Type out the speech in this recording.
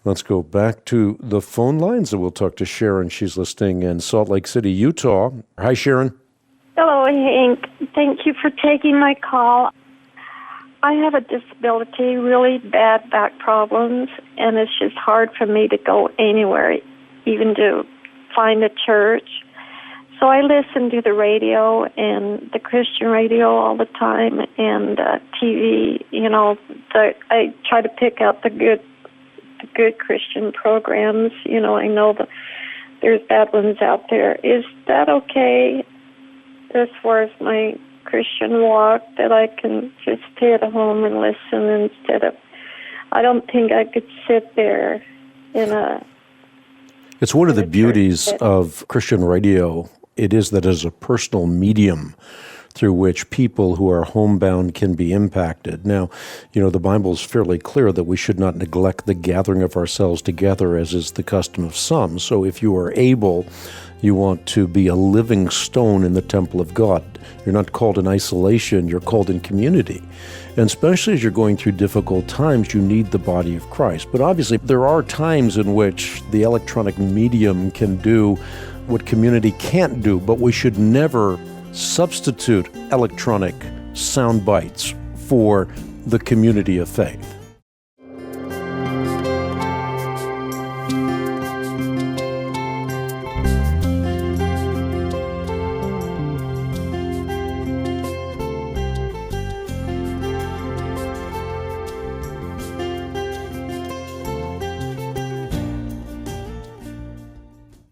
Let's go back to the phone lines and we'll talk to Sharon. She's listening in Salt Lake City, Utah. Hi, Sharon. Hello, Hank. Thank you for taking my call. I have a disability, really bad back problems, and it's just hard for me to go anywhere, even to find a church. So I listen to the radio and the Christian radio all the time and TV. I try to pick out the good Christian programs. I know that there's bad ones out there. Is that okay as far as my Christian walk, that I can just stay at home and listen instead of, I don't think I could sit there in a... It's one of the beauties of Christian radio. It is that as a personal medium through which people who are homebound can be impacted. Now, the Bible is fairly clear that we should not neglect the gathering of ourselves together, as is the custom of some. So if you are able, you want to be a living stone in the temple of God. You're not called in isolation, you're called in community. And especially as you're going through difficult times, you need the body of Christ. But obviously, there are times in which the electronic medium can do what community can't do, but we should never substitute electronic sound bites for the community of faith.